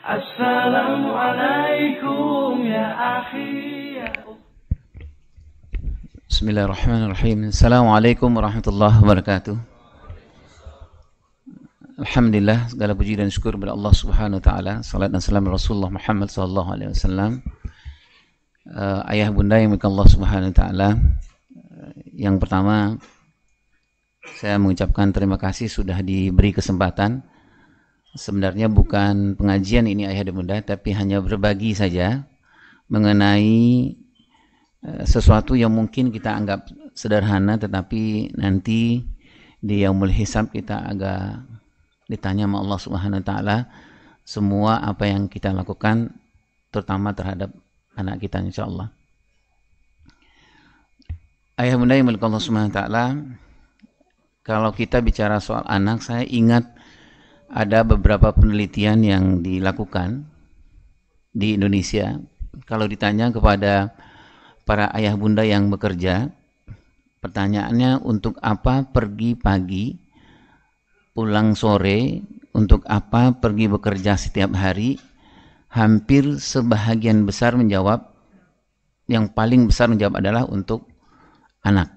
Assalamualaikum ya akhi. Bismillahirrahmanirrahim. Assalamualaikum warahmatullahi wabarakatuh. Alhamdulillah, segala puji dan syukur kepada Allah Subhanahu wa taala. Salat dan salam Rasulullah Muhammad sallallahu alaihi wasallam. Ayah bunda yang dimuliakan Allah Subhanahu wa taala. Yang pertama, saya mengucapkan terima kasih sudah diberi kesempatan. Sebenarnya bukan pengajian ini ayah dan bunda, tapi hanya berbagi saja mengenai sesuatu yang mungkin kita anggap sederhana, tetapi nanti di yaumul hisab kita agak ditanya sama Allah Subhanahu wa taala semua apa yang kita lakukan, terutama terhadap anak kita insyaallah. Ayah bunda yang dimuliakan Allah Subhanahu wa taala, kalau kita bicara soal anak, saya ingat ada beberapa penelitian yang dilakukan di Indonesia. Kalau ditanya kepada para ayah bunda yang bekerja, pertanyaannya, untuk apa pergi pagi, pulang sore, untuk apa pergi bekerja setiap hari, hampir sebahagian besar menjawab, yang paling besar menjawab adalah untuk anak.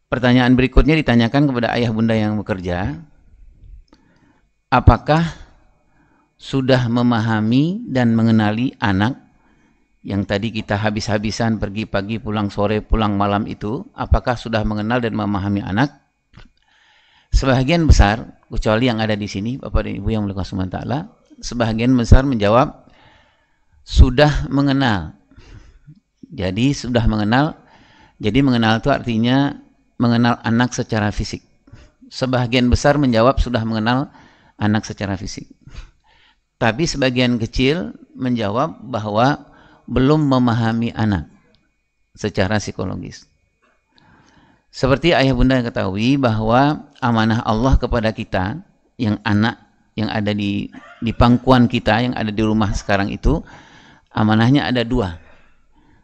Pertanyaan berikutnya ditanyakan kepada ayah bunda yang bekerja, apakah sudah memahami dan mengenali anak yang tadi kita habis-habisan pergi pagi, pulang sore, pulang malam itu? Apakah sudah mengenal dan memahami anak? Sebahagian besar, kecuali yang ada di sini, Bapak dan Ibu yang dimuliakan Allah Ta'ala, sebahagian besar menjawab sudah mengenal. Jadi sudah mengenal. Jadi mengenal itu artinya mengenal anak secara fisik. Sebahagian besar menjawab sudah mengenal anak secara fisik. Tapi sebagian kecil menjawab bahwa belum memahami anak secara psikologis. Seperti ayah bunda yang ketahui bahwa amanah Allah kepada kita, yang anak yang ada di pangkuan kita, yang ada di rumah sekarang itu, amanahnya ada dua.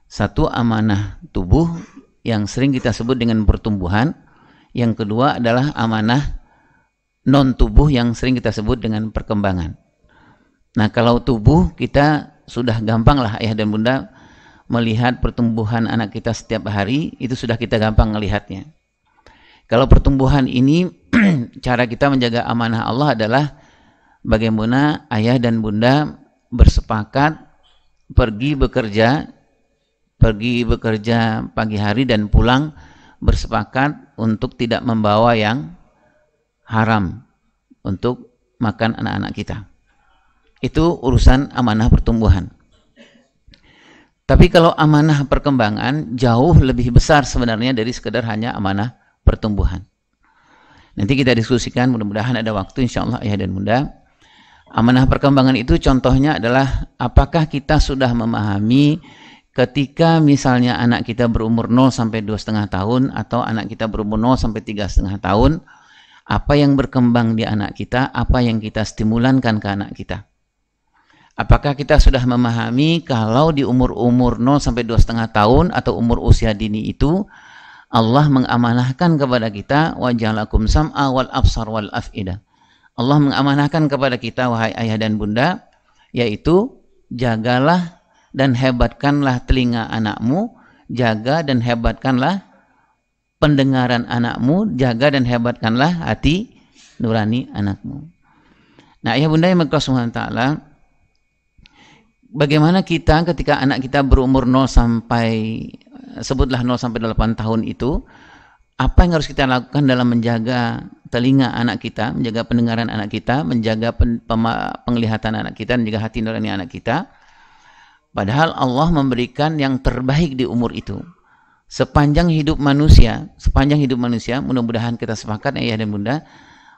Satu, amanah tubuh yang sering kita sebut dengan pertumbuhan. Yang kedua adalah amanah non tubuh yang sering kita sebut dengan perkembangan. Nah, kalau tubuh kita sudah gampang lah ayah dan bunda melihat pertumbuhan anak kita setiap hari, itu sudah kita gampang melihatnya. Kalau pertumbuhan ini cara kita menjaga amanah Allah adalah bagaimana ayah dan bunda bersepakat pergi bekerja pagi hari dan pulang bersepakat untuk tidak membawa yang haram untuk makan anak-anak kita. Itu urusan amanah pertumbuhan. Tapi kalau amanah perkembangan jauh lebih besar sebenarnya dari sekedar hanya amanah pertumbuhan. Nanti kita diskusikan, mudah-mudahan ada waktu insyaallah ayah dan bunda. Amanah perkembangan itu contohnya adalah apakah kita sudah memahami ketika misalnya anak kita berumur 0 sampai 2,5 tahun atau anak kita berumur 0 sampai 3,5 tahun, apa yang berkembang di anak kita, apa yang kita stimulankan ke anak kita. Apakah kita sudah memahami kalau di umur-umur 0 sampai 2,5 tahun atau umur usia dini itu, Allah mengamanahkan kepada kita, waja'alakum sam'a wal absar wal af'idah. Allah mengamanahkan kepada kita, wahai ayah dan bunda, yaitu jagalah dan hebatkanlah telinga anakmu, jaga dan hebatkanlah pendengaran anakmu, jaga dan hebatkanlah hati nurani anakmu. Nah, ayah bunda yang dimuliakan Allah Ta'ala, bagaimana kita ketika anak kita berumur 0 sampai, sebutlah 0 sampai 8 tahun itu, apa yang harus kita lakukan dalam menjaga telinga anak kita, menjaga pendengaran anak kita, menjaga penglihatan anak kita, menjaga hati nurani anak kita. Padahal Allah memberikan yang terbaik di umur itu. Sepanjang hidup manusia, mudah-mudahan kita sepakat ayah dan bunda,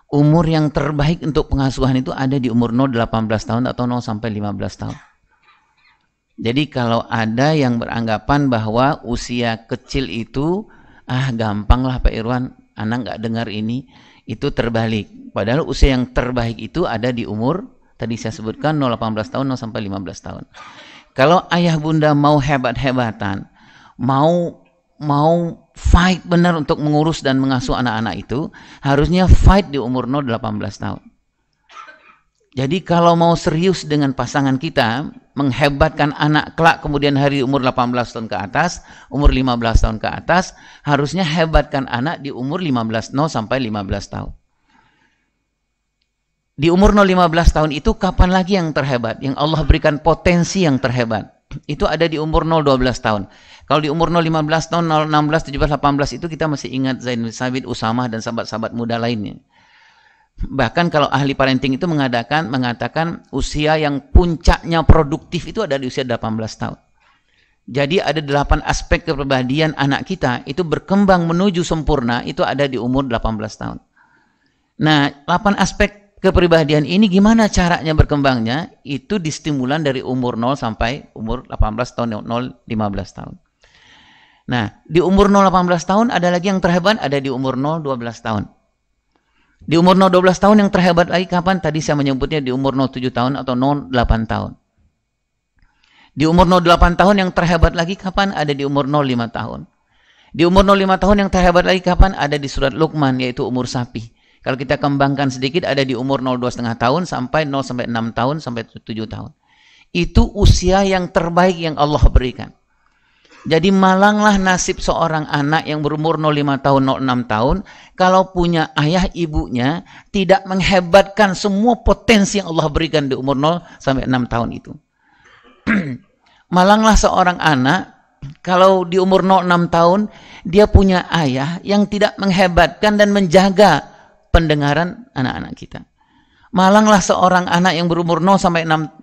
umur yang terbaik untuk pengasuhan itu ada di umur 0-18 tahun atau 0 sampai 15 tahun. Jadi kalau ada yang beranggapan bahwa usia kecil itu, gampang lah Pak Irwan, anak nggak dengar ini, itu terbalik. Padahal usia yang terbaik itu ada di umur, tadi saya sebutkan 0-18 tahun, 0 sampai 15 tahun. Kalau ayah bunda mau hebat-hebatan, mau fight benar untuk mengurus dan mengasuh anak-anak itu, harusnya fight di umur 0-18 tahun. Jadi kalau mau serius dengan pasangan kita, menghebatkan anak kelak kemudian hari umur 18 tahun ke atas, umur 15 tahun ke atas, harusnya hebatkan anak di umur 0 sampai 15 tahun. Di umur 0-15 tahun itu kapan lagi yang terhebat? Yang Allah berikan potensi yang terhebat. Itu ada di umur 0-12 tahun. Kalau di umur 0-15 tahun, 0-16, 17, 18 itu kita masih ingat Zaid bin Sabit, Usamah, dan sahabat-sahabat muda lainnya. Bahkan kalau ahli parenting itu mengatakan usia yang puncaknya produktif itu ada di usia 18 tahun. Jadi ada 8 aspek kepribadian anak kita itu berkembang menuju sempurna itu ada di umur 18 tahun. Nah, 8 aspek kepribadian ini gimana caranya berkembangnya? Itu distimulan dari umur 0 sampai umur 18 tahun, 0-15 tahun. Nah, di umur 0-18 tahun ada lagi yang terhebat, ada di umur 0-12 tahun. Di umur 0-12 tahun yang terhebat lagi kapan? Tadi saya menyebutnya di umur 0-7 tahun atau 0-8 tahun. Di umur 0-8 tahun yang terhebat lagi kapan? Ada di umur 0-5 tahun. Di umur 0-5 tahun yang terhebat lagi kapan? Ada di surat Luqman, yaitu umur sapi. Kalau kita kembangkan sedikit ada di umur 0,2,5 tahun sampai 0-6 tahun sampai 7 tahun. Itu usia yang terbaik yang Allah berikan. Jadi malanglah nasib seorang anak yang berumur 0,5 tahun, 0,6 tahun kalau punya ayah ibunya tidak menghebatkan semua potensi yang Allah berikan di umur 0-6 tahun itu. Malanglah seorang anak kalau di umur 0,6 tahun dia punya ayah yang tidak menghebatkan dan menjaga pendengaran anak-anak kita. Malanglah seorang anak yang berumur 0-6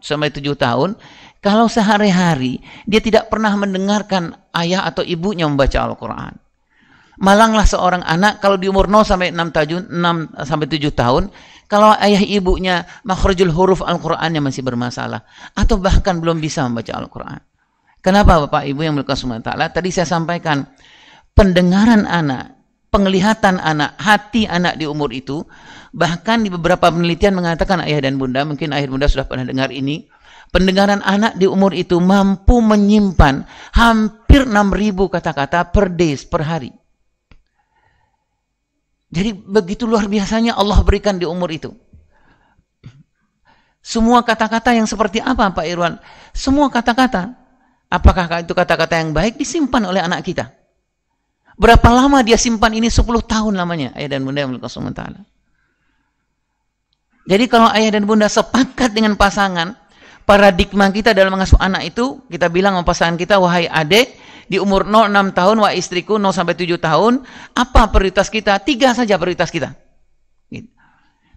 sampai 7 tahun kalau sehari-hari dia tidak pernah mendengarkan ayah atau ibunya membaca Al-Quran. Malanglah seorang anak kalau di umur 0 sampai 6 sampai 7 tahun kalau ayah ibunya makhrajul huruf Al-Qurannya masih bermasalah atau bahkan belum bisa membaca Al-Quran. Kenapa Bapak Ibu yang berkah SWT? Tadi saya sampaikan pendengaran anak, penglihatan anak, hati anak di umur itu, bahkan di beberapa penelitian mengatakan ayah dan bunda, mungkin ayah dan bunda sudah pernah dengar ini, pendengaran anak di umur itu mampu menyimpan hampir 6.000 kata-kata per day, per hari. Jadi begitu luar biasanya Allah berikan di umur itu. Semua kata-kata yang seperti apa Pak Irwan? Semua kata-kata. Apakah itu kata-kata yang baik disimpan oleh anak kita? Berapa lama dia simpan ini? 10 tahun lamanya. Ayah dan bunda yang berkah SWT. Jadi kalau ayah dan bunda sepakat dengan pasangan, paradigma kita dalam mengasuh anak itu, kita bilang sama pasangan kita, wahai adik, di umur 0-6 tahun, wahai istriku 0-7 tahun, apa prioritas kita? 3 saja prioritas kita.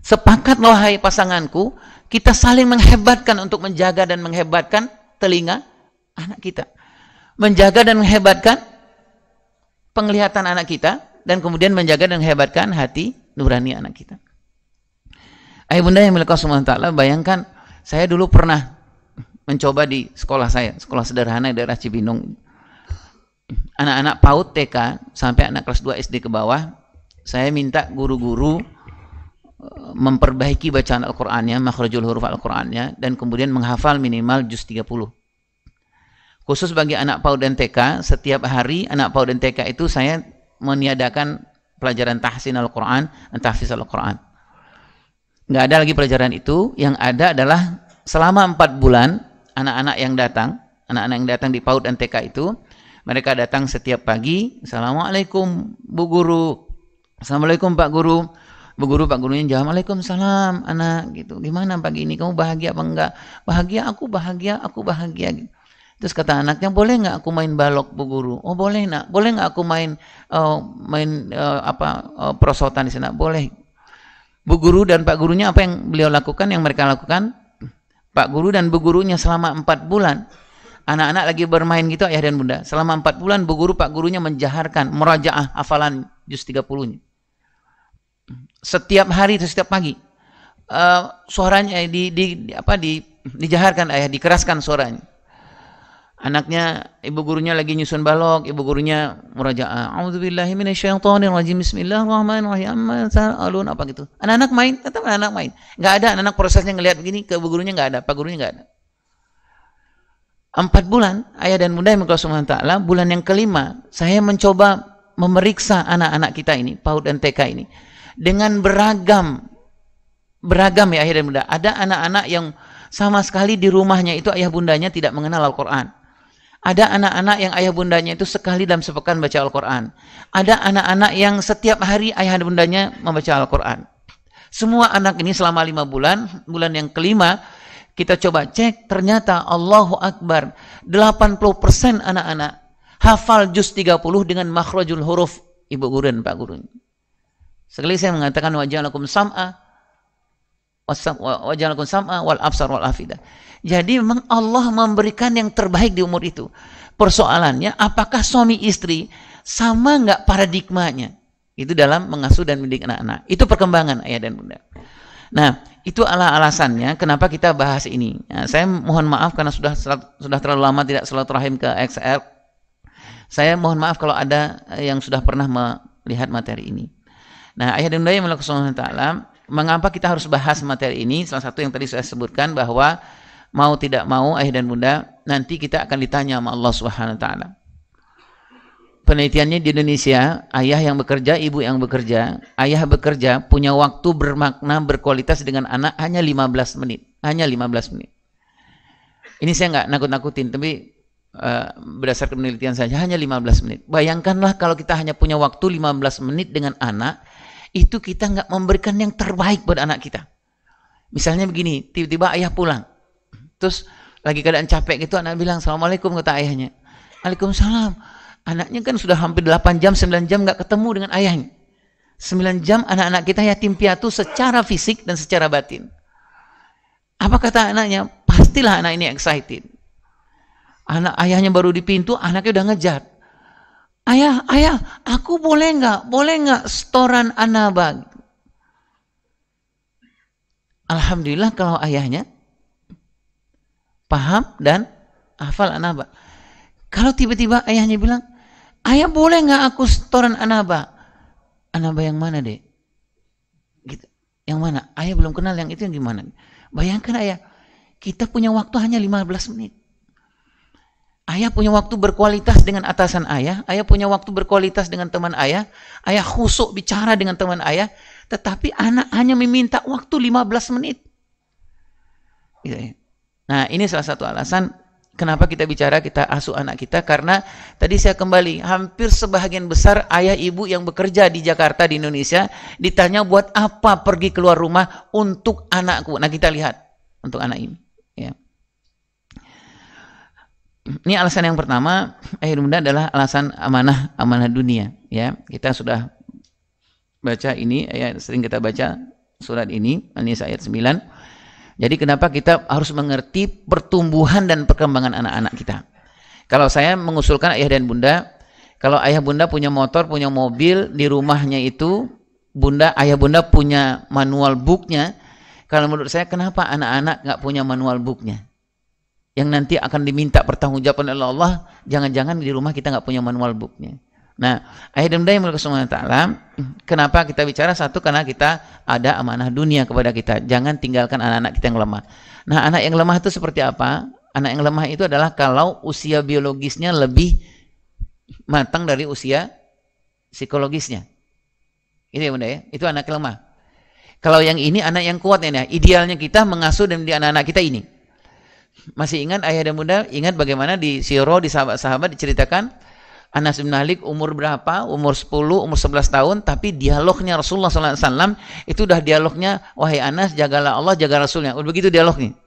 Sepakat wahai pasanganku, kita saling menghebatkan untuk menjaga dan menghebatkan telinga anak kita. Menjaga dan menghebatkan penglihatan anak kita, dan kemudian menjaga dan menghebatkan hati nurani anak kita. Ayah bunda yang milik Allah SWT, bayangkan, saya dulu pernah mencoba di sekolah saya, sekolah sederhana di daerah Cibinong. Anak-anak PAUD TK sampai anak kelas 2 SD ke bawah, saya minta guru-guru memperbaiki bacaan Al-Qur'annya, makhrajul huruf Al-Qur'annya, dan kemudian menghafal minimal juz 30. Khusus bagi anak PAUD dan TK, setiap hari anak PAUD dan TK itu saya meniadakan pelajaran tahsin Al-Qur'an dan tahfiz Al-Qur'an. Nggak ada lagi pelajaran itu, yang ada adalah selama 4 bulan anak-anak yang datang di PAUD dan TK itu, mereka datang setiap pagi, Assalamualaikum Bu Guru, Assalamualaikum Pak Guru. Bu Guru, Pak Gurunya jawab, Waalaikumsalam anak, gitu. Gimana pagi ini, kamu bahagia apa enggak? Bahagia, aku bahagia. Gitu. Terus kata anaknya, boleh nggak aku main balok Bu Guru? Oh boleh nak, boleh nggak aku main perosotan di sana? Boleh. Bu Guru dan Pak Gurunya apa yang beliau lakukan, yang mereka lakukan? Pak Guru dan Bu Gurunya selama 4 bulan, anak-anak lagi bermain gitu ayah dan bunda, selama 4 bulan Bu Guru, Pak Gurunya menjaharkan, merajaah hafalan juz 30-nya. Setiap hari, setiap pagi. Suaranya dijaharkan ayah, dikeraskan suaranya. Anaknya, ibu gurunya lagi nyusun balok, ibu gurunya murajaah, a'udzubillahi minasyaitonirrajim, bismillahirrahmanirrahim, amma yas'alun, apa gitu. Anak-anak main, tetap anak-anak main. Enggak ada anak-anak prosesnya ngelihat begini, ke ibu gurunya enggak ada, Pak gurunya enggak ada. 4 bulan, ayah dan bunda yang berkah ta'ala, bulan yang kelima, saya mencoba memeriksa anak-anak kita ini, PAUD dan TK ini, dengan beragam beragam ya ayah dan bunda. Ada anak-anak yang sama sekali di rumahnya itu ayah bundanya tidak mengenal Al-Quran. Ada anak-anak yang ayah bundanya itu sekali dalam sepekan baca Al-Quran. Ada anak-anak yang setiap hari ayah dan bundanya membaca Al-Quran. Semua anak ini selama 5 bulan, bulan yang kelima, kita coba cek, ternyata Allahu Akbar, 80% anak-anak hafal juz 30 dengan makhrajul huruf, ibu guru dan pak guru. Sekali saya mengatakan waja'alakum sam'a wal absar wal afidah. Jadi memang Allah memberikan yang terbaik di umur itu. Persoalannya, apakah suami istri sama nggak paradigmanya? Itu dalam mengasuh dan mendidik anak-anak. Itu perkembangan ayah dan bunda. Nah, itu alasannya kenapa kita bahas ini. Nah, saya mohon maaf karena sudah terlalu lama tidak silaturahim ke XR. Saya mohon maaf kalau ada yang sudah pernah melihat materi ini. Nah, ayah dan bunda yang Allah Subhanahu wa taala, mengapa kita harus bahas materi ini? Salah satu yang tadi saya sebutkan bahwa mau tidak mau ayah dan bunda nanti kita akan ditanya sama Allah Subhanahu wa taala. Penelitiannya di Indonesia, ayah yang bekerja, ibu yang bekerja, ayah bekerja punya waktu bermakna, berkualitas dengan anak hanya 15 menit. Hanya 15 menit. Ini saya nggak nakut-nakutin, tapi berdasarkan penelitian saja hanya 15 menit. Bayangkanlah kalau kita hanya punya waktu 15 menit dengan anak, itu kita nggak memberikan yang terbaik buat anak kita. Misalnya begini, tiba-tiba ayah pulang. Terus lagi keadaan capek gitu, anak bilang, Assalamualaikum, kata ayahnya. Waalaikumsalam. Anaknya kan sudah hampir 8 jam, 9 jam nggak ketemu dengan ayahnya. 9 jam anak-anak kita yatim piatu secara fisik dan secara batin. Apa kata anaknya? Pastilah anak ini excited. Anak ayahnya baru di pintu, anaknya udah ngejar. Ayah, aku boleh nggak setoran anaba? Alhamdulillah kalau ayahnya paham dan hafal anaba. Kalau tiba-tiba ayahnya bilang, ayah boleh nggak aku setoran anaba? Anaba yang mana dek? Gitu. Yang mana? Ayah belum kenal yang itu yang gimana? Bayangkan ayah, kita punya waktu hanya 15 menit. Ayah punya waktu berkualitas dengan atasan ayah punya waktu berkualitas dengan teman ayah khusyuk bicara dengan teman ayah, tetapi anak hanya meminta waktu 15 menit. Gitu. Nah, ini salah satu alasan kenapa kita bicara, kita asuh anak kita, karena tadi saya kembali, hampir sebahagian besar ayah ibu yang bekerja di Jakarta, di Indonesia, ditanya buat apa pergi keluar rumah untuk anakku. Nah, kita lihat untuk anak ini. Ya. Ini alasan yang pertama, ayah dan bunda, adalah alasan amanah dunia. Ya, kita sudah baca ini, ya, sering kita baca surat ini ayat 9. Jadi kenapa kita harus mengerti pertumbuhan dan perkembangan anak-anak kita. Kalau saya mengusulkan ayah dan bunda, kalau ayah bunda punya motor, punya mobil, di rumahnya itu ayah bunda punya manual booknya. Kalau menurut saya, kenapa anak-anak nggak punya manual booknya? Yang nanti akan diminta pertanggungjawaban oleh Allah, jangan-jangan di rumah kita nggak punya manual booknya. Nah, ayah dan bunda yang Allah Subhanahu wa taala, kenapa kita bicara? Satu, karena kita ada amanah dunia kepada kita. Jangan tinggalkan anak-anak kita yang lemah. Nah, anak yang lemah itu seperti apa? Anak yang lemah itu adalah kalau usia biologisnya lebih matang dari usia psikologisnya. Itu ya bunda ya, itu anak yang lemah. Kalau yang ini anak yang kuat ya. Idealnya kita mengasuh dan mendidik anak-anak kita ini. Masih ingat ayah dan bunda? Ingat bagaimana di Siro, di sahabat-sahabat diceritakan Anas bin Malik umur berapa? Umur 10, umur 11 tahun, tapi dialognya Rasulullah SAW itu udah dialognya, wahai Anas, jagalah Allah, jaga Rasulnya. Udah begitu dialognya.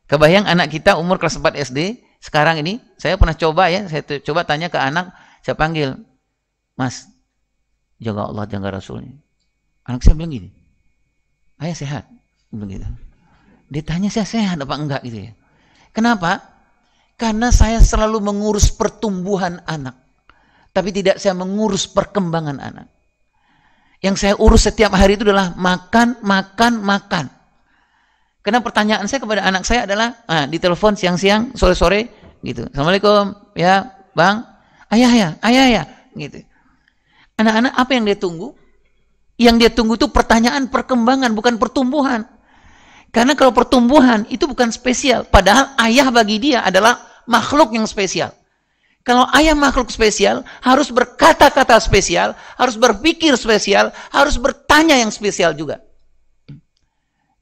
Kebayang anak kita umur kelas 4 SD, sekarang ini, saya pernah coba ya, saya coba tanya ke anak, saya panggil, Mas, jaga Allah, jaga Rasulnya. Anak saya bilang gini, ayah sehat? Begitu. Dia tanya saya sehat apa enggak gitu ya. Kenapa? Karena saya selalu mengurus pertumbuhan anak, tapi tidak saya mengurus perkembangan anak. Yang saya urus setiap hari itu adalah makan. Karena pertanyaan saya kepada anak saya adalah, ditelepon siang-siang, sore-sore, gitu. Assalamualaikum, ya bang, ayah ya, gitu. Anak-anak apa yang dia tunggu? Yang dia tunggu itu pertanyaan perkembangan, bukan pertumbuhan. Karena kalau pertumbuhan itu bukan spesial, padahal ayah bagi dia adalah makhluk yang spesial. Kalau ayah makhluk spesial, harus berkata-kata spesial, harus berpikir spesial, harus bertanya yang spesial juga.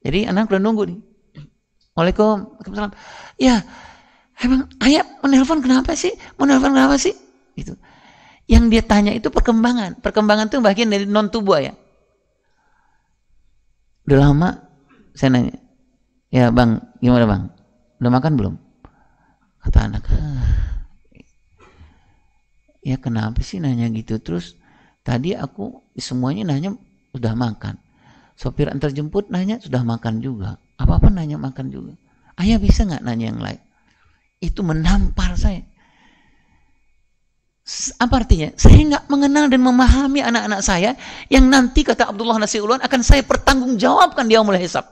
Jadi anak udah nunggu nih. Waalaikumsalam. Ya, emang ayah menelpon kenapa sih? Menelpon kenapa sih? Gitu. Yang dia tanya itu perkembangan. Perkembangan itu bagian dari non tubuh ya. Udah lama saya nanya, ya bang, gimana bang? Udah makan belum? Kata anak, ya kenapa sih nanya gitu? Terus tadi aku semuanya nanya udah makan. Sopir antar jemput nanya sudah makan juga. Apa-apa nanya makan juga. Ayah bisa nggak nanya yang lain? Itu menampar saya. Apa artinya? Saya nggak mengenal dan memahami anak-anak saya yang nanti kata Abdullah Nasiullah akan saya pertanggungjawabkan di yaumul hisab.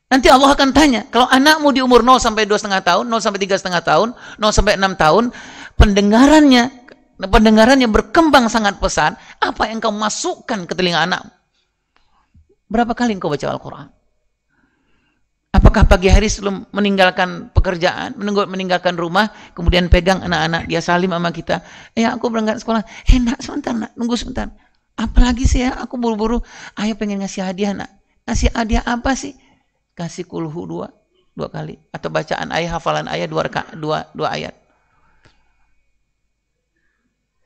Nanti Allah akan tanya, kalau anakmu di umur 0 sampai 2,5 tahun, 0 sampai 3,5 tahun, 0 sampai 6 tahun, pendengarannya berkembang sangat pesat, apa yang kau masukkan ke telinga anakmu? Berapa kali engkau baca Al-Quran? Apakah pagi hari sebelum meninggalkan pekerjaan, meninggalkan rumah, kemudian pegang anak-anak, dia salim sama kita, ya aku berangkat sekolah, nak sebentar nak, nunggu sebentar. Apalagi sih ya, aku buru-buru, ayah pengen ngasih hadiah nak. Ngasih hadiah apa sih? Kasih kulhu dua kali. Atau bacaan ayah, hafalan ayah dua ayat.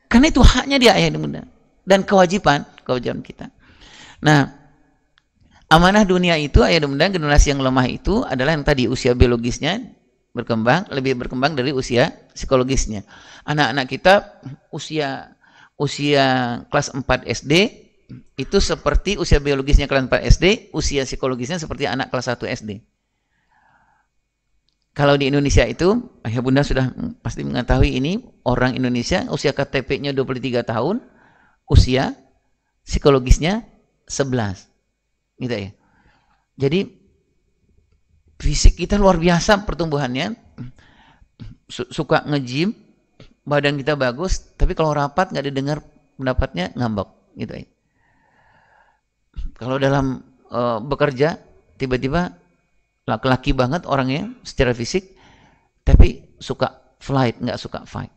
Karena itu haknya dia ayah dan bunda. Dan kewajiban kita. Nah, amanah dunia itu, ayah dan bunda, generasi yang lemah itu adalah yang tadi usia biologisnya lebih berkembang dari usia psikologisnya. Anak-anak kita usia kelas 4 SD itu seperti usia biologisnya kelas 4 SD, usia psikologisnya seperti anak kelas 1 SD. Kalau di Indonesia itu, ayah bunda sudah pasti mengetahui ini, orang Indonesia usia KTP-nya 23 tahun, usia psikologisnya 11. Gitu ya. Jadi fisik kita luar biasa pertumbuhannya, suka nge-gym, badan kita bagus, tapi kalau rapat nggak didengar pendapatnya ngambek, gitu ya. Kalau dalam bekerja tiba-tiba laki-laki banget orangnya secara fisik, tapi suka flight, nggak suka fight,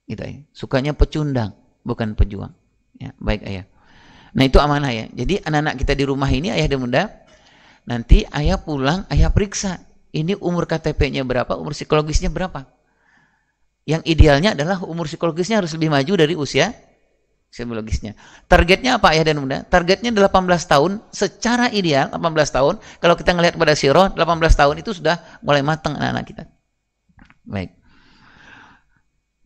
gitu ya. Sukanya pecundang, bukan pejuang. Ya, baik ayah. Nah itu amanah ya. Jadi anak-anak kita di rumah ini ayah dan bunda, nanti ayah pulang, ayah periksa. Ini umur KTP-nya berapa, umur psikologisnya berapa. Yang idealnya adalah umur psikologisnya harus lebih maju dari usia biologisnya. Targetnya apa ayah dan bunda? Targetnya 18 tahun, secara ideal 18 tahun. Kalau kita ngelihat pada sirah, 18 tahun itu sudah mulai matang anak-anak kita. Baik.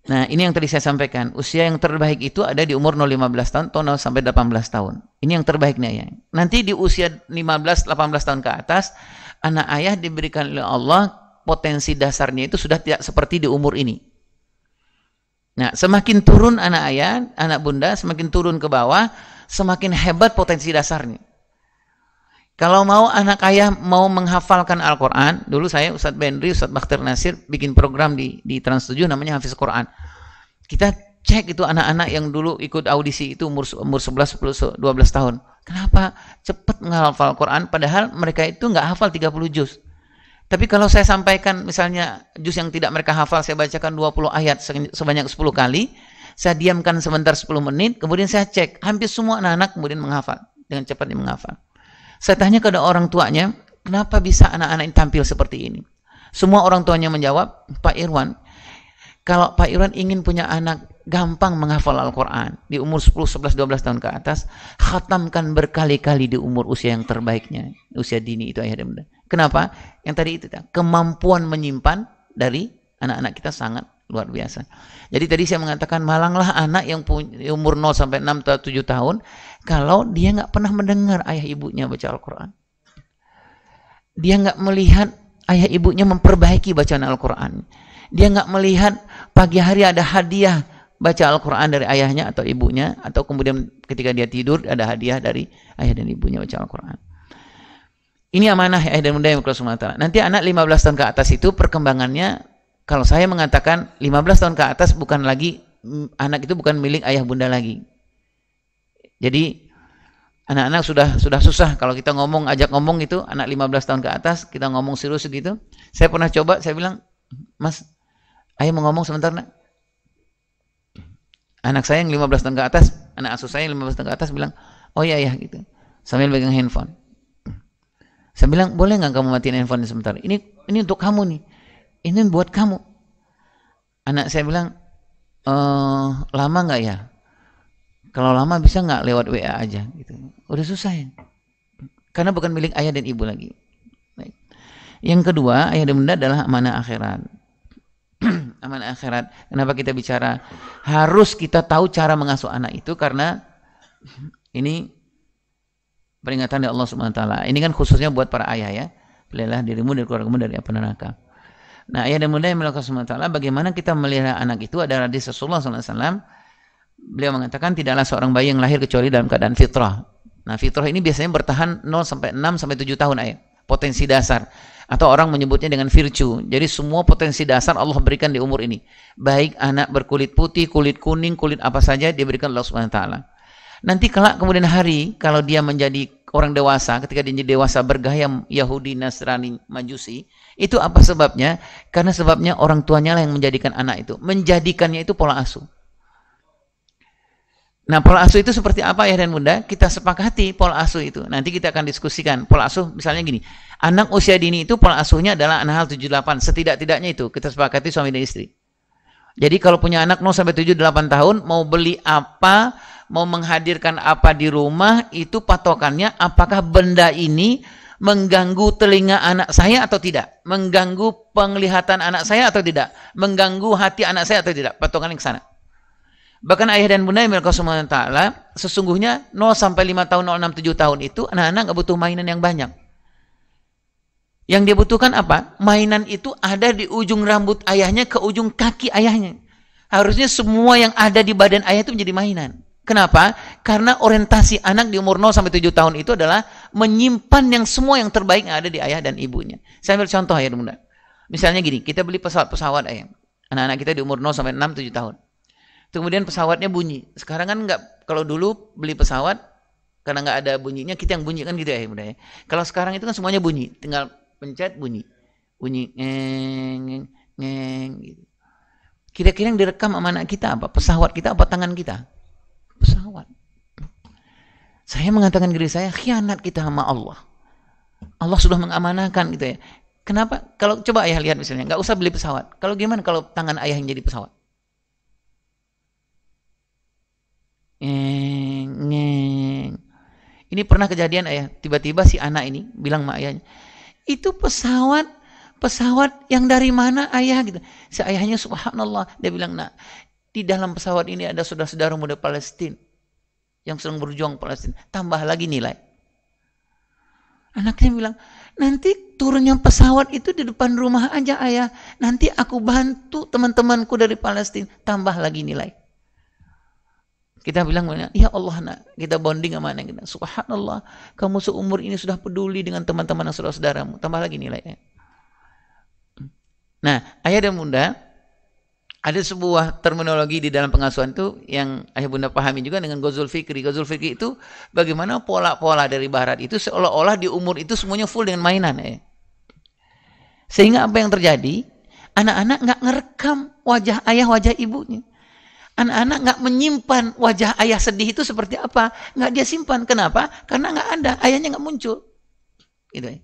Nah, ini yang tadi saya sampaikan. Usia yang terbaik itu ada di umur 0-15 tahun atau 0 sampai 18 tahun. Ini yang terbaiknya ya. Nanti di usia 15-18 tahun ke atas, anak ayah diberikan oleh Allah potensi dasarnya itu sudah tidak seperti di umur ini. Nah, semakin turun anak ayah, anak bunda, semakin turun ke bawah, semakin hebat potensi dasarnya. Kalau mau anak ayah mau menghafalkan Al-Quran, dulu saya Ustadz Bendri, Ustadz Bakhtir Nasir bikin program di Trans 7 namanya Hafiz Quran. Kita cek itu anak-anak yang dulu ikut audisi itu umur 11, 10, 12 tahun. Kenapa cepat menghafal Quran padahal mereka itu nggak hafal 30 juz. Tapi kalau saya sampaikan misalnya juz yang tidak mereka hafal, saya bacakan 20 ayat sebanyak 10 kali, saya diamkan sebentar 10 menit, kemudian saya cek, hampir semua anak-anak kemudian menghafal, dengan cepat dia menghafal. Saya tanya kepada orang tuanya, kenapa bisa anak-anak ini tampil seperti ini? Semua orang tuanya menjawab, Pak Irwan, kalau Pak Irwan ingin punya anak gampang menghafal Al-Quran, di umur 10, 11, 12 tahun ke atas, khatamkan berkali-kali di umur usia yang terbaiknya, usia dini itu ayah dan bunda. Kenapa? Yang tadi itu, kemampuan menyimpan dari anak-anak kita sangat luar biasa. Jadi tadi saya mengatakan, malanglah anak yang punya umur 0 sampai 6 atau 7 tahun, kalau dia nggak pernah mendengar ayah ibunya baca Al-Quran. Dia nggak melihat ayah ibunya memperbaiki bacaan Al-Quran. Dia nggak melihat pagi hari ada hadiah baca Al-Quran dari ayahnya atau ibunya, atau kemudian ketika dia tidur ada hadiah dari ayah dan ibunya baca Al-Quran. Ini amanah ayah dan bunda yang berkata. Nanti anak 15 tahun ke atas itu perkembangannya, kalau saya mengatakan 15 tahun ke atas bukan lagi, anak itu bukan milik ayah bunda lagi. Jadi anak-anak sudah susah kalau kita ajak ngomong itu, anak 15 tahun ke atas kita ngomong serius gitu. Saya pernah coba, saya bilang, Mas, ayah mau ngomong sebentar nak. Anak saya yang 15 tahun ke atas, anak asuh saya yang 15 tahun ke atas bilang, oh iya gitu, sambil pegang handphone. Saya bilang, boleh nggak kamu matiin handphone sebentar? Ini untuk kamu nih. Ini buat kamu. Anak saya bilang, lama nggak ya? Kalau lama bisa nggak lewat WA aja? Gitu. Udah susah ya. Karena bukan milik ayah dan ibu lagi. Baik. Yang kedua, ayah dan bunda adalah amanah akhirat. Amanah akhirat. Kenapa kita bicara? Harus kita tahu cara mengasuh anak itu karena ini peringatan dari Allah Subhanahu wa taala. Ini kan khususnya buat para ayah ya. Peliharalah dirimu dan keluargamu dari api neraka. Nah, ayah dan bunda yang melakukan Subhanahu wa taala, bagaimana kita melihara anak itu adalah hadis Rasulullah SAW. Beliau mengatakan tidaklah seorang bayi yang lahir kecuali dalam keadaan fitrah. Nah, fitrah ini biasanya bertahan 0 sampai 6 sampai 7 tahun ayah. Potensi dasar atau orang menyebutnya dengan virtue. Jadi semua potensi dasar Allah berikan di umur ini. Baik anak berkulit putih, kulit kuning, kulit apa saja diberikan Allah Subhanahu wa taala. Nanti kelak kemudian hari kalau dia menjadi orang dewasa, ketika dia menjadi dewasa bergaya Yahudi, Nasrani, Majusi, itu apa sebabnya? Karena sebabnya orang tuanya lah yang menjadikan anak itu. Menjadikannya itu pola asuh. Nah, pola asuh itu seperti apa ya dan bunda? Kita sepakati pola asuh itu. Nanti kita akan diskusikan. Pola asuh misalnya gini. Anak usia dini itu pola asuhnya adalah anak hal 78. Setidak-tidaknya itu kita sepakati suami dan istri. Jadi kalau punya anak 0 sampai 7 8 tahun mau beli apa, mau menghadirkan apa di rumah, itu patokannya apakah benda ini mengganggu telinga anak saya atau tidak, mengganggu penglihatan anak saya atau tidak, mengganggu hati anak saya atau tidak. Patokan yang ke sana. Bahkan ayah dan bunda yang milik Allah Subhanahu wa taala, sesungguhnya 0 sampai 5 tahun, 0 6 7 tahun itu anak-anak enggak butuh mainan yang banyak. Yang dia butuhkan apa? Mainan itu ada di ujung rambut ayahnya ke ujung kaki ayahnya. Harusnya semua yang ada di badan ayah itu menjadi mainan. Kenapa? Karena orientasi anak di umur 0 sampai 7 tahun itu adalah menyimpan yang semua yang terbaik yang ada di ayah dan ibunya. Saya ambil contoh ayah dan bunda. Misalnya gini, kita beli pesawat ayah. Anak-anak kita di umur 0 sampai 6 7 tahun. Kemudian pesawatnya bunyi. Sekarang kan enggak, kalau dulu beli pesawat karena enggak ada bunyinya, kita yang bunyi kan gitu ya ayah bunda ya. Kalau sekarang itu kan semuanya bunyi, tinggal pencet bunyi. Bunyi ngeng ngeng gitu. Kira-kira yang direkam sama anak kita apa? Pesawat kita apa tangan kita? Pesawat. Saya mengatakan diri saya khianat kita sama Allah. Allah sudah mengamanahkan gitu ya. Kenapa? Kalau coba ayah lihat misalnya, nggak usah beli pesawat. Kalau gimana kalau tangan ayah yang jadi pesawat? Ngeng. Ini pernah kejadian ayah. Tiba-tiba si anak ini bilang sama ayahnya, itu pesawat yang dari mana ayah gitu. Si ayahnya subhanallah, dia bilang, nah di dalam pesawat ini ada saudara-saudara muda Palestina yang sedang berjuang Palestina. Tambah lagi nilai. Anaknya bilang, nanti turunnya pesawat itu di depan rumah aja ayah. Nanti aku bantu teman-temanku dari Palestina. Tambah lagi nilai. Kita bilang, ya Allah nak, kita bonding sama anak kita. Subhanallah, kamu seumur ini sudah peduli dengan teman-teman dan saudara-saudaramu. Tambah lagi nilainya. Nah, ayah dan bunda, ada sebuah terminologi di dalam pengasuhan itu yang ayah bunda pahami juga dengan ghazul fikri. Ghazul fikri itu bagaimana pola-pola dari barat itu seolah-olah di umur itu semuanya full dengan mainan. Sehingga apa yang terjadi? Anak-anak nggak ngerekam wajah ayah, wajah ibunya. Anak-anak nggak menyimpan wajah ayah sedih itu seperti apa. Nggak dia simpan. Kenapa? Karena nggak ada. Ayahnya nggak muncul. Gitu ya.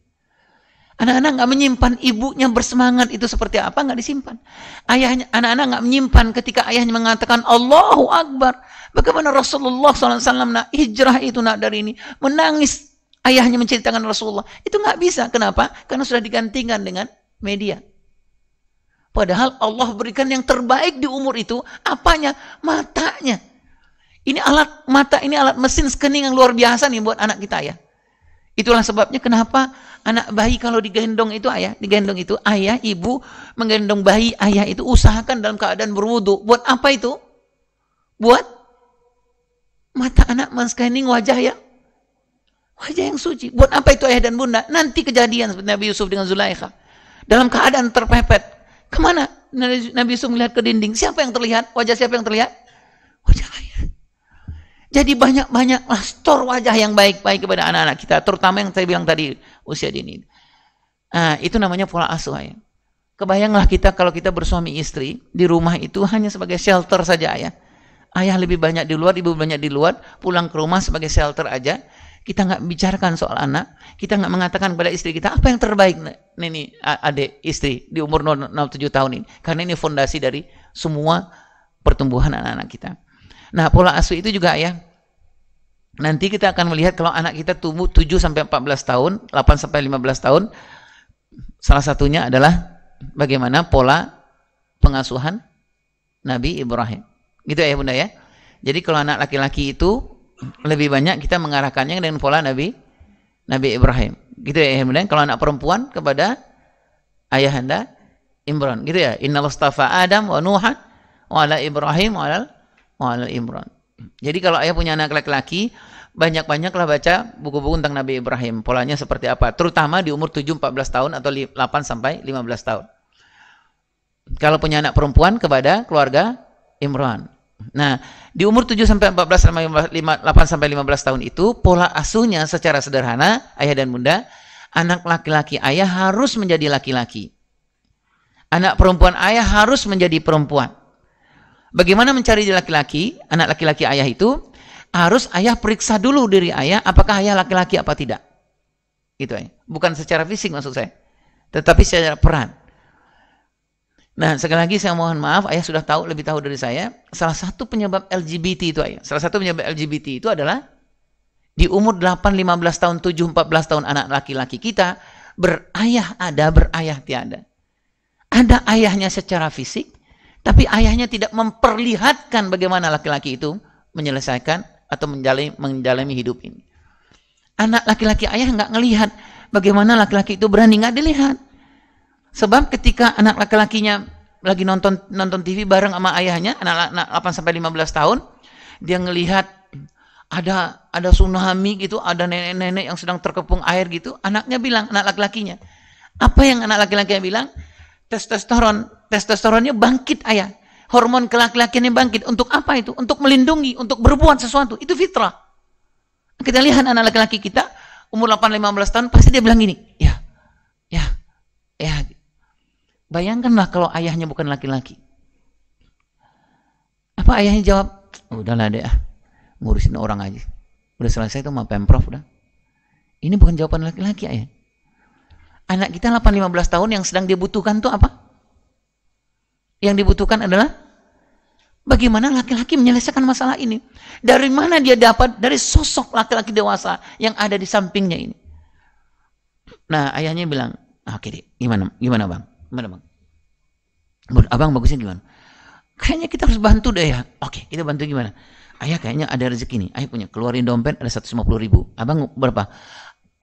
Anak-anak nggak menyimpan ibunya bersemangat itu seperti apa, nggak disimpan. Anak-anak nggak menyimpan ketika ayahnya mengatakan Allahu Akbar. Bagaimana Rasulullah SAW nak hijrah itu nak dari ini menangis ayahnya menceritakan Rasulullah itu nggak bisa. Kenapa? Karena sudah digantikan dengan media. Padahal Allah berikan yang terbaik di umur itu apanya? Matanya. Ini alat mata, ini alat mesin scanning yang luar biasa nih buat anak kita ya. Itulah sebabnya kenapa anak bayi kalau digendong itu ayah, ayah, ibu menggendong bayi ayah itu usahakan dalam keadaan berwudu. Buat apa itu? Buat mata anak men-scanning wajah yang suci. Buat apa itu ayah dan bunda? Nanti kejadian seperti Nabi Yusuf dengan Zulaikha. Dalam keadaan terpepet. Kemana? Nabi Yusuf melihat ke dinding. Siapa yang terlihat? Wajah siapa yang terlihat? Wajah ayah. Jadi banyak-banyaklah stor wajah yang baik-baik kepada anak-anak kita, terutama yang saya bilang tadi usia dini. Nah, itu namanya pola asuh ayah. Kebayanglah kita kalau kita bersuami istri di rumah itu hanya sebagai shelter saja ayah. Ayah lebih banyak di luar, ibu banyak di luar, pulang ke rumah sebagai shelter aja. kita nggak bicarakan soal anak, kita nggak mengatakan kepada istri kita apa yang terbaik nih adik istri di umur 0-7 tahun ini, karena ini fondasi dari semua pertumbuhan anak-anak kita. Nah, pola asuh itu juga ya, nanti kita akan melihat kalau anak kita tumbuh 7-14 tahun, 8-15 tahun, salah satunya adalah bagaimana pola pengasuhan Nabi Ibrahim. Gitu ya Bunda ya. Jadi kalau anak laki-laki itu lebih banyak kita mengarahkannya dengan pola Nabi Ibrahim. Gitu ya Bunda. Kalau anak perempuan kepada ayahanda Imran. Gitu ya. Innallastafa Adam wa Nuhan wa ala Ibrahim wa ala Imran. Jadi kalau ayah punya anak laki-laki, banyak-banyaklah baca buku-buku tentang Nabi Ibrahim. Polanya seperti apa? Terutama di umur 7-14 tahun atau 8-15 tahun. Kalau punya anak perempuan kepada keluarga Imran. Nah, di umur 7-14 8-15 tahun itu pola asuhnya secara sederhana, ayah dan bunda, anak laki-laki ayah harus menjadi laki-laki. Anak perempuan ayah harus menjadi perempuan. Bagaimana mencari laki-laki? Anak laki-laki ayah itu harus ayah periksa dulu diri ayah apakah ayah laki-laki apa tidak. Gitu ya. Bukan secara fisik maksud saya, tetapi secara peran. Nah, sekali lagi saya mohon maaf, ayah sudah lebih tahu dari saya, salah satu penyebab LGBT itu ayah. Salah satu penyebab LGBT itu adalah di umur 8-15 tahun, 7-14 tahun anak laki-laki kita berayah ada, berayah tiada. Ada ayahnya secara fisik, tapi ayahnya tidak memperlihatkan bagaimana laki-laki itu menyelesaikan atau menjalani hidup ini. Anak laki-laki ayah nggak ngelihat bagaimana laki-laki itu berani, nggak dilihat. Sebab ketika anak laki-lakinya lagi nonton TV bareng sama ayahnya, anak 8-15 tahun, dia ngelihat ada tsunami gitu, ada nenek-nenek yang sedang terkepung air gitu, anaknya bilang, anak laki-lakinya, apa yang anak laki-lakinya bilang? Testosteronnya bangkit ayah, hormon kelaki-lakiannya bangkit. Untuk apa itu? Untuk melindungi, untuk berbuat sesuatu. Itu fitrah. Kita lihat anak laki-laki kita umur 8-15 tahun pasti dia bilang gini, ya. Bayangkanlah kalau ayahnya bukan laki-laki. Apa ayahnya jawab? Udahlah deh, ngurusin orang aja. Udah selesai itu sama Pemprov udah. Ini bukan jawaban laki-laki ayah. Anak kita 8-15 tahun yang sedang dibutuhkan itu apa? Yang dibutuhkan adalah bagaimana laki-laki menyelesaikan masalah ini. Dari mana dia dapat? Dari sosok laki-laki dewasa yang ada di sampingnya ini. Nah, ayahnya bilang, oke deh, gimana bang? Gimana bang? Abang bagusnya gimana? Kayaknya kita harus bantu deh ya. Oke, kita bantu gimana? Ayah kayaknya ada rezeki nih. Ayah punya, keluarin dompet ada 150.000. Abang berapa?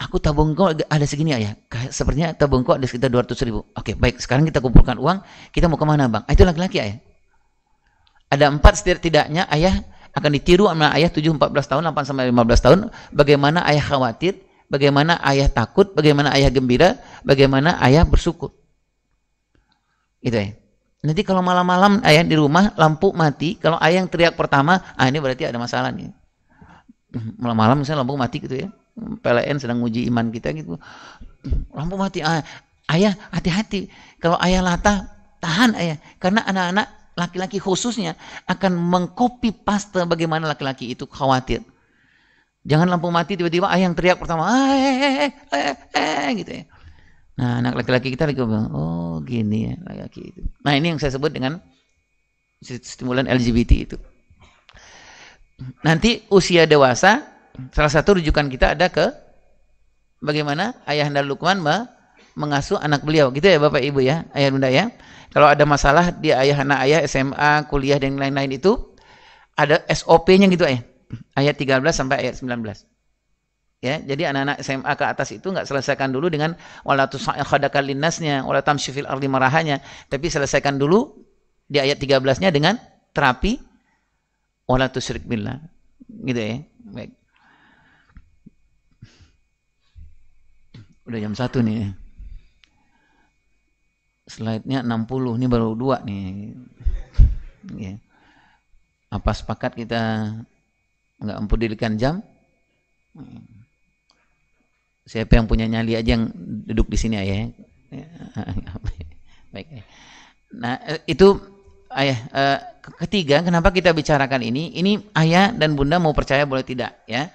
Aku tabung kau ada segini ayah. Sepertinya tabung kau ada sekitar 200.000. Oke, baik. Sekarang kita kumpulkan uang. Kita mau kemana bang? Itu laki-laki ayah. Ada 4 setidaknya ayah akan ditiru sama ayah 7-14 tahun, 8-15 tahun. Bagaimana ayah khawatir, bagaimana ayah takut, bagaimana ayah gembira, bagaimana ayah bersyukur. Gitu ya. Nanti kalau malam-malam ayah di rumah lampu mati, kalau ayah yang teriak pertama, ini berarti ada masalah nih. Malam-malam misalnya lampu mati gitu ya. PLN sedang uji iman kita gitu. Lampu mati, ayah hati-hati. Kalau ayah latah, tahan ayah. Karena anak-anak laki-laki khususnya akan mengcopy paste bagaimana laki-laki itu khawatir. Jangan lampu mati tiba-tiba ayah yang teriak pertama, gitu ya. Nah, anak laki-laki kita lagi bilang, oh gini ya laki-laki itu. Nah, ini yang saya sebut dengan stimulan LGBT itu. Nanti usia dewasa, salah satu rujukan kita ada ke bagaimana Ayahanda Luqman mengasuh anak beliau. Gitu ya Bapak Ibu ya, ayah bunda ya. Kalau ada masalah di anak ayah SMA, kuliah dan lain-lain itu, ada SOP-nya gitu ya. Ayat 13 sampai ayat 19. Ya, jadi anak-anak SMA ke atas itu nggak selesaikan dulu dengan wala tusa'khadaka linnasnya, wala tamshi fil ardi marahanya, tapi selesaikan dulu di ayat 13-nya dengan terapi wala tusyrik billah. Gitu ya. Baik. Udah jam 1 nih. Slide-nya 60, ini baru 2 nih. Ya. Apa sepakat kita nggak mempedulikan jam? Siapa yang punya nyali aja yang duduk di sini ayah. Baik. Nah, itu ayah. Ketiga, kenapa kita bicarakan ini? Ini ayah dan bunda mau percaya boleh tidak ya.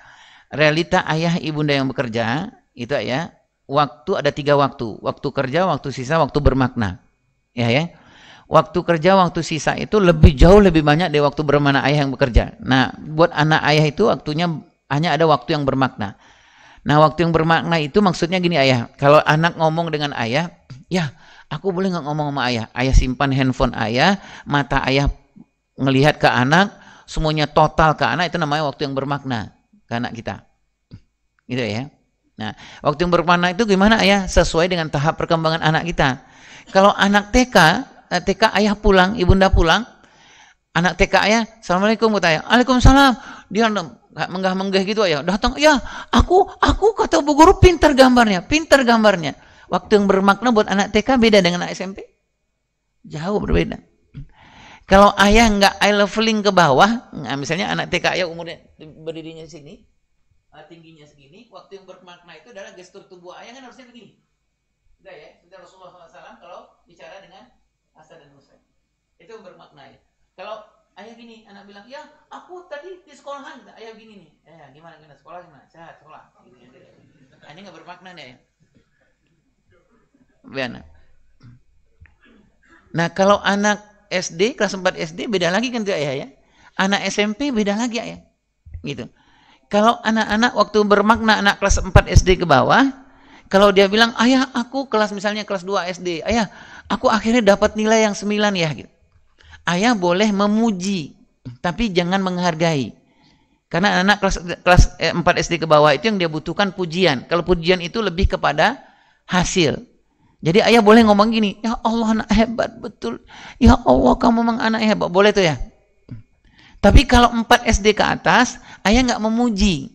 realita ayah ibunda yang bekerja, itu ya, waktu ada 3 waktu. Waktu kerja, waktu sisa, waktu bermakna. Ya. Waktu kerja, waktu sisa itu jauh lebih banyak dari waktu bermakna ayah yang bekerja. Nah, buat anak ayah itu waktunya hanya ada waktu yang bermakna. Nah, waktu yang bermakna itu maksudnya gini ayah. Kalau anak ngomong dengan ayah, ya aku boleh nggak ngomong sama ayah? Ayah simpan handphone ayah, mata ayah ngelihat ke anak, semuanya total ke anak, itu namanya waktu yang bermakna ke anak kita. Gitu ya. Nah, waktu yang bermakna itu gimana ayah? Sesuai dengan tahap perkembangan anak kita. Kalau anak TK ayah pulang, ibunda pulang, anak TK ayah, assalamualaikum kata ayah, waalaikumsalam, dia menggah-menggah gitu ayah, datang, ya aku kata Bu Guru pintar gambarnya. Waktu yang bermakna buat anak TK beda dengan anak SMP, jauh berbeda. Kalau ayah nggak eye leveling ke bawah, nah misalnya anak TK ayah umurnya berdirinya sini, tingginya segini, waktu yang bermakna itu adalah gestur tubuh ayah kan harusnya begini. Udah ya, seperti Rasulullah SAW kalau bicara dengan Hasan dan Husain. Itu bermakna ya. Kalau ayah gini, anak bilang, ya aku tadi di sekolahan, ayah gini nih. Gimana sekolah gimana? Sehat sekolah. Ini nggak bermakna nih ya. Biar. Nah kalau anak SD, kelas 4 SD beda lagi kan tuh ayah ya. Anak SMP beda lagi ayah. Gitu. Kalau anak-anak waktu bermakna anak kelas 4 SD ke bawah, kalau dia bilang, ayah aku misalnya kelas 2 SD, ayah aku akhirnya dapat nilai yang 9 ya. Gitu. Ayah boleh memuji, tapi jangan menghargai. Karena anak kelas 4 SD ke bawah itu yang dia butuhkan pujian. Kalau pujian itu lebih kepada hasil. Jadi ayah boleh ngomong gini, ya Allah anak hebat betul. Ya Allah kamu memang anak hebat. Boleh tuh ya. Tapi kalau 4 SD ke atas, ayah nggak memuji.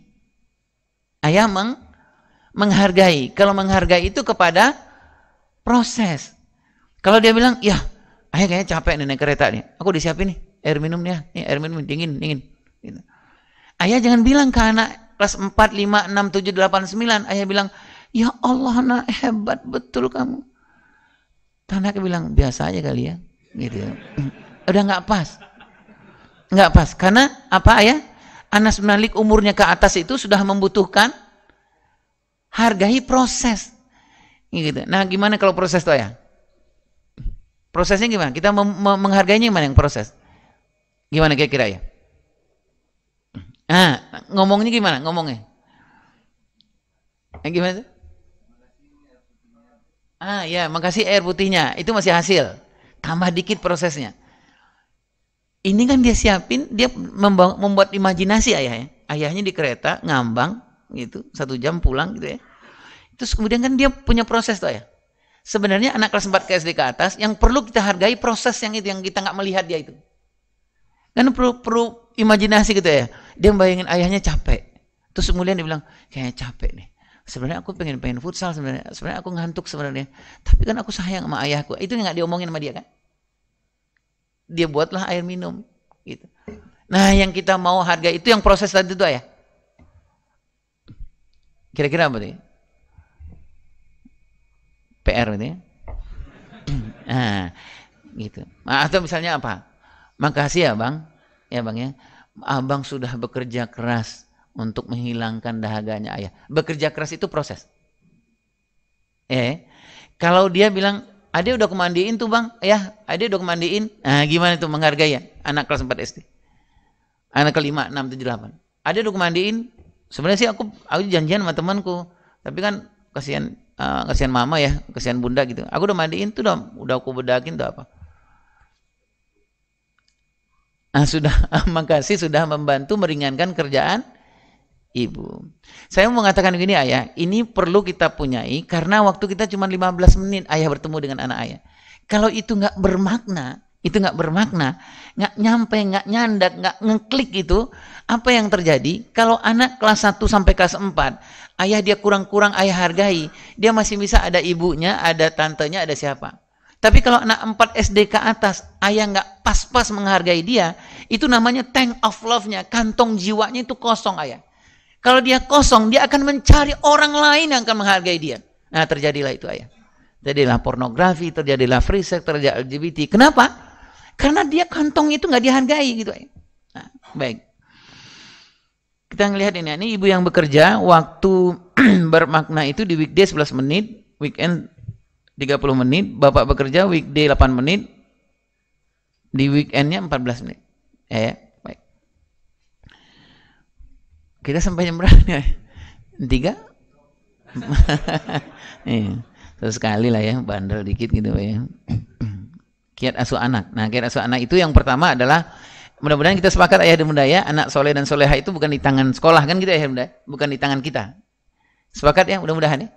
Ayah menghargai. Kalau menghargai itu kepada proses. Kalau dia bilang, ya ayah kayaknya capek nih naik kereta nih. Aku disiapin nih air minum nih. Nih air minum dingin. Gitu. Ayah jangan bilang ke anak kelas 4, 5, 6, 7, 8, 9. Ayah bilang, ya Allah nak hebat betul kamu. Anaknya bilang, biasa aja kali ya. Gitu. Udah nggak pas. Nggak pas. Karena apa ayah? Anas bin Malik umurnya ke atas itu sudah membutuhkan hargai proses. Gitu. Nah gimana kalau proses itu ya? Prosesnya gimana? Kita menghargainya gimana yang proses? Gimana kira-kira ya? Nah, ngomongnya gimana? Ngomongnya? Gimana tuh? Ya, makasih air putihnya. Itu masih hasil. Tambah dikit prosesnya. Ini kan dia siapin, dia membuat imajinasi ayah ya. Ayahnya di kereta, ngambang, gitu, 1 jam pulang gitu ya. Terus kemudian kan dia punya proses tuh ya. Sebenarnya anak kelas 4 ke SD ke atas, yang perlu kita hargai proses yang itu, yang kita nggak melihat dia itu. Kan perlu imajinasi gitu ya. Dia bayangin ayahnya capek. Terus kemudian dia bilang, kayaknya capek nih. Sebenarnya aku pengen futsal sebenarnya aku ngantuk sebenarnya. Tapi kan aku sayang sama ayahku. Itu nggak diomongin sama dia kan? Dia buatlah air minum. Gitu. Nah yang kita mau hargai itu yang proses tadi itu ya. Kira-kira apa tuh? PR gitu ya. Nah, gitu. Atau misalnya apa? Makasih ya bang. Ya bang ya. Abang sudah bekerja keras untuk menghilangkan dahaganya ayah. Bekerja keras itu proses. Kalau dia bilang, Ade udah kemandiin tuh bang, ya Ade udah kemandiin. Nah gimana tuh menghargai ya? Anak kelas 4 SD. Anak ke 5, 6, 7, 8. Ade udah kemandiin. Sebenarnya sih aku janjian sama temanku. Tapi kan kasihan mama ya, kasihan bunda gitu. Aku udah mandiin tuh, udah aku bedakin tuh apa. Nah sudah, makasih sudah membantu meringankan kerjaan ibu. Saya mau mengatakan begini ayah, ini perlu kita punyai karena waktu kita cuma 15 menit ayah bertemu dengan anak ayah. Kalau itu nggak bermakna, nggak nyampe, nggak nyandak, nggak ngeklik itu, apa yang terjadi? Kalau anak kelas 1 sampai kelas 4, ayah dia kurang-kurang ayah hargai, dia masih bisa ada ibunya, ada tantenya, ada siapa. Tapi kalau anak 4 SD ke atas, ayah nggak pas-pas menghargai dia, itu namanya tank of love-nya, kantong jiwanya itu kosong ayah. Kalau dia kosong, dia akan mencari orang lain yang akan menghargai dia. Nah, terjadilah itu ayah. Terjadilah pornografi, terjadilah free sex, terjadilah LGBT. Kenapa? Karena dia kantong itu nggak dihargai gitu ayah. Nah, baik. Kita kita ngelihat ini ibu yang bekerja, waktu bermakna itu di weekday 11 menit, weekend 30 menit, bapak bekerja weekday 8 menit, di weekendnya 14 menit. Baik. Kita sampai jam berapa nih? 3? Terus sekali lah ya, bandel dikit gitu ya. Kiat asuh anak. Nah, kiat asuh anak itu yang pertama adalah, mudah-mudahan kita sepakat ayah dan bunda ya, anak soleh dan soleha itu bukan di tangan sekolah kan gitu ya bunda, bukan di tangan kita. Sepakat ya, mudah-mudahan ya.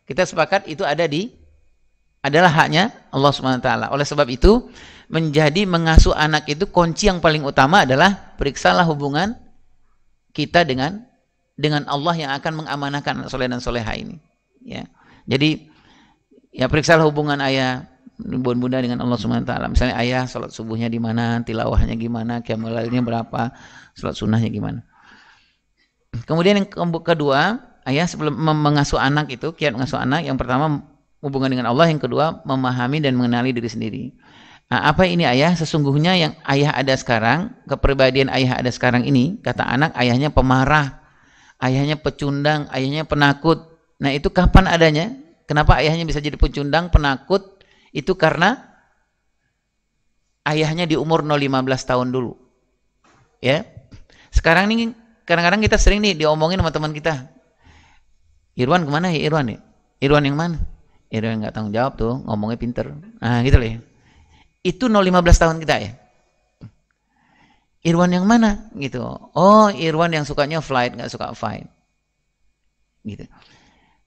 Kita sepakat itu adalah haknya Allah Subhanahu wa taala. Oleh sebab itu, menjadi mengasuh anak itu kunci yang paling utama adalah periksalah hubungan kita dengan Allah yang akan mengamanahkan anak soleh dan soleha ini. Ya. Jadi ya periksalah hubungan ayah bunda dengan Allah Subhanahu wa taala. Misalnya ayah salat subuhnya di mana, tilawahnya gimana, qiyamul lailnya berapa, salat sunnahnya gimana. Kemudian yang kedua, ayah sebelum mengasuh anak itu, kiat mengasuh anak yang pertama hubungan dengan Allah, yang kedua memahami dan mengenali diri sendiri. Nah, apa ini ayah? Sesungguhnya yang ayah ada sekarang, kepribadian ayah ada sekarang ini, kata anak, ayahnya pemarah, ayahnya pecundang, ayahnya penakut. Nah, itu kapan adanya? Kenapa ayahnya bisa jadi pecundang, penakut? Itu karena ayahnya di umur 0-15 tahun dulu. Ya. Sekarang nih kadang-kadang kita sering nih diomongin sama teman kita. Irwan kemana ya Irwan ya? Irwan yang mana? Irwan nggak tanggung jawab tuh, ngomongnya pinter. Nah, gitu loh ya. Itu 0-15 tahun kita ya. Irwan yang mana? Gitu. Oh, Irwan yang sukanya flight, nggak suka fight. Gitu.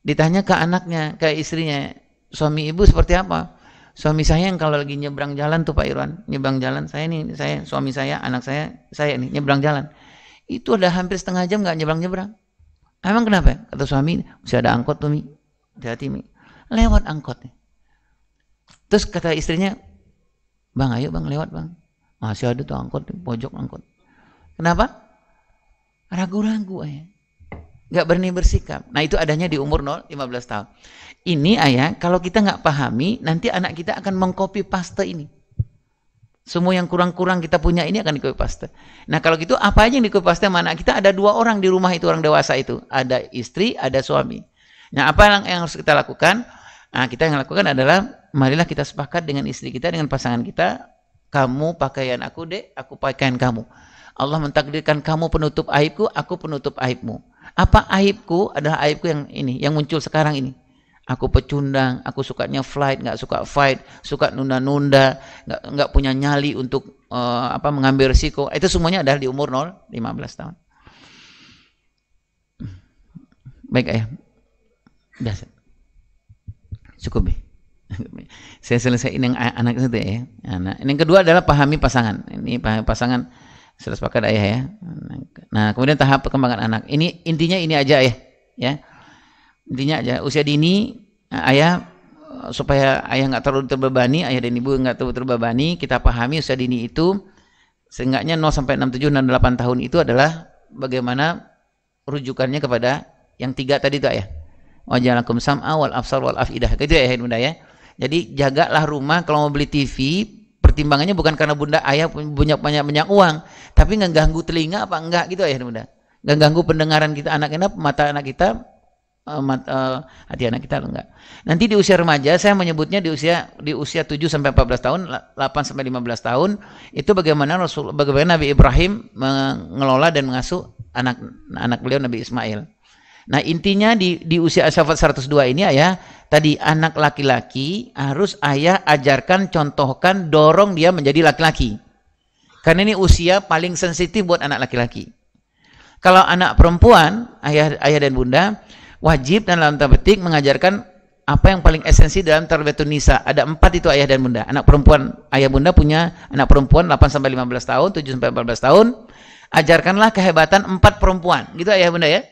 Ditanya ke anaknya, ke istrinya, suami ibu seperti apa? Suami saya yang kalau lagi nyebrang jalan tuh Pak Irwan, nyebrang jalan, suami saya, anak saya nih nyebrang jalan. Itu udah hampir setengah jam nggak nyebrang-nyebrang. Emang kenapa? Kata suami, masih ada angkot tuh Mi. Hati-hati Mi. Lewat angkotnya. Terus kata istrinya, Bang ayo bang lewat bang. Masih ada tuh angkot, pojok angkot. Kenapa? Ragu-ragu ayah. Nggak berani bersikap. Nah itu adanya di umur 0-15 tahun. Ini ayah, kalau kita nggak pahami, nanti anak kita akan mengcopy paste ini. Semua yang kurang-kurang kita punya ini akan di-copy paste. Nah kalau gitu apa aja yang di-copy paste sama anak kita? Ada 2 orang di rumah itu, orang dewasa itu. Ada istri, ada suami. Nah apa yang harus kita lakukan? Nah kita yang lakukan adalah, marilah kita sepakat dengan istri kita, dengan pasangan kita. Kamu pakaian aku dek, aku pakaian kamu. Allah mentakdirkan kamu penutup aibku, aku penutup aibmu. Apa aibku? Adalah aibku yang ini, yang muncul sekarang ini. Aku pecundang, aku sukanya flight, nggak suka fight, suka nunda-nunda, nggak punya nyali untuk mengambil risiko. Itu semuanya adalah di umur 0-15 tahun. Baik ayah, udah cukup ya. Saya selesaiin yang anak itu ya. Nah, yang kedua adalah pahami pasangan. Ini pahami pasangan. Sudah sepakat ayah ya. Nah, kemudian tahap perkembangan anak. Ini intinya ini aja ya. Intinya aja usia dini ayah, supaya ayah nggak terlalu terbebani, ayah dan ibu nggak terlalu terbebani, kita pahami usia dini itu seenggaknya 0-6, 7, 8 tahun itu adalah bagaimana rujukannya kepada yang 3 tadi itu ayah. Waja'alakum sam'a wal absar wal afidah. Gitu ya bunda ya. Jadi jagalah rumah, kalau mau beli TV pertimbangannya bukan karena bunda ayah punya banyak uang, tapi ngeganggu telinga apa enggak gitu ya bunda. Ngeganggu pendengaran kita, anak kita, mata anak kita, hati anak kita enggak. Nanti di usia remaja saya menyebutnya di usia 7 sampai 14 tahun, 8 sampai 15 tahun itu bagaimana Nabi Ibrahim mengelola dan mengasuh anak beliau Nabi Ismail. Nah intinya di usia As-Saffat 102 ini ayah, tadi anak laki-laki harus ayah ajarkan, contohkan, dorong dia menjadi laki-laki. Karena ini usia paling sensitif buat anak laki-laki. Kalau anak perempuan, ayah dan bunda, wajib dan dalam tanda petik mengajarkan apa yang paling esensi dalam tarbiyatun nisa. Ada 4 itu ayah dan bunda. Anak perempuan, ayah bunda punya anak perempuan 8 sampai 15 tahun, 7 sampai 14 tahun. Ajarkanlah kehebatan 4 perempuan. Gitu ayah bunda ya.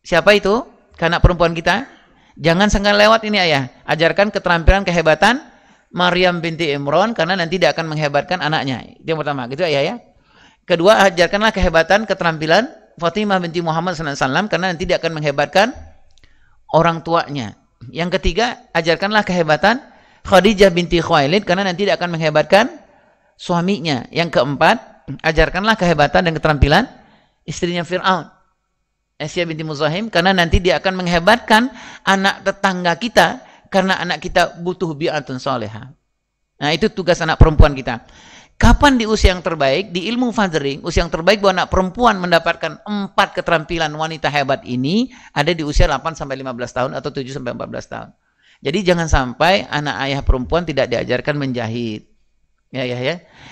Siapa itu? Anak perempuan kita. Jangan sengaja lewat ini ayah. Ajarkan keterampilan kehebatan Maryam binti Imran, karena nanti dia akan menghebatkan anaknya. Itu yang pertama. Gitu ayah ya. Kedua, ajarkanlah kehebatan keterampilan Fatimah binti Muhammad SAW, karena nanti dia akan menghebatkan orang tuanya. Yang ketiga, ajarkanlah kehebatan Khadijah binti Khuwailid, karena nanti dia akan menghebatkan suaminya. Yang keempat, ajarkanlah kehebatan dan keterampilan istrinya Fir'aun, Asiyah binti Muzahim, karena nanti dia akan menghebatkan anak tetangga kita, karena anak kita butuh bi'atun salihah. Nah, itu tugas anak perempuan kita. Kapan di usia yang terbaik? Di ilmu fathering, usia yang terbaik bahwa anak perempuan mendapatkan 4 keterampilan wanita hebat ini ada di usia 8 sampai 15 tahun atau 7 sampai 14 tahun. Jadi jangan sampai anak ayah perempuan tidak diajarkan menjahit. Ya.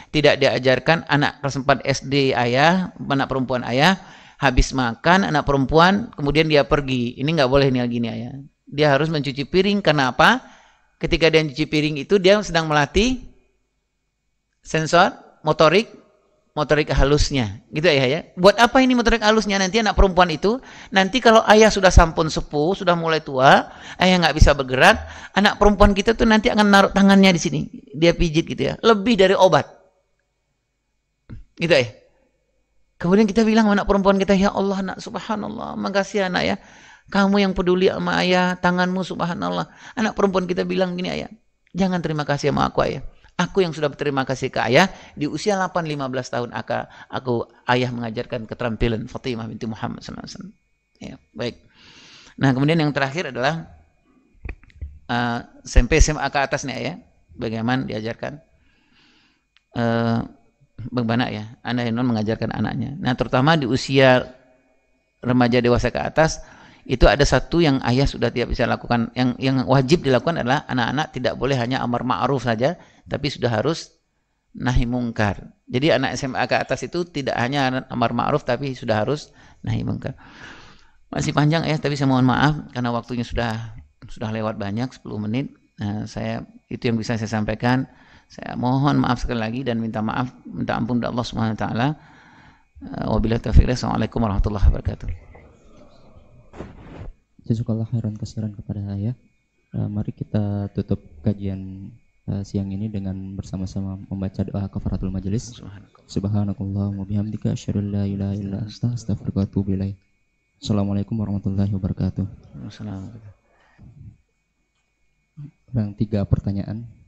Tidak diajarkan anak kelas 4 SD ayah, anak perempuan ayah, habis makan anak perempuan, kemudian dia pergi. Ini nggak boleh nih gini ayah. Dia harus mencuci piring, karena apa? Ketika dia mencuci piring itu dia sedang melatih sensor motorik halusnya, gitu ya. Buat apa ini motorik halusnya? Nanti anak perempuan itu, nanti kalau ayah sudah sampun sepuh, sudah mulai tua, ayah nggak bisa bergerak, anak perempuan kita tuh nanti akan naruh tangannya di sini, dia pijit gitu ya, lebih dari obat, gitu ya. Kemudian kita bilang anak perempuan kita, ya Allah nak, subhanallah, makasih anak ya, kamu yang peduli sama ayah, tanganmu subhanallah. Anak perempuan kita bilang gini, ayah, jangan terima kasih sama aku ayah. Aku yang sudah berterima kasih ke ayah, di usia 8-15 tahun aku ayah mengajarkan keterampilan Fatimah binti Muhammad SAW. Ya, baik. Nah, kemudian yang terakhir adalah SMP SMA ke atas nih ayah, bagaimana diajarkan bagaimana ya, anak yang mengajarkan anaknya. Nah, terutama di usia remaja dewasa ke atas, itu ada satu yang ayah sudah tidak bisa lakukan, yang wajib dilakukan adalah anak-anak tidak boleh hanya amar ma'ruf saja, tapi sudah harus nahi mungkar. Jadi anak SMA ke atas itu tidak hanya amar ma'ruf, tapi sudah harus nahi mungkar. Masih panjang ya, tapi saya mohon maaf karena waktunya sudah lewat banyak, 10 menit. Nah, itu yang bisa saya sampaikan. Saya mohon maaf sekali lagi dan minta ampun dari Allah Subhanahu wa taala. Wabillahi taufiq. Assalamualaikum warahmatullahi wabarakatuh. Jazakallah khairan kasiran kepada ayah. Mari kita tutup kajian siang ini dengan bersama-sama membaca doa kafaratul majelis. Subhanakallahumma bihamdika asyhadu an la ilaha illa anta astaghfiruka wa atubu ilaik. Assalamualaikum warahmatullahi wabarakatuh. Assalamualaikum. 3 pertanyaan.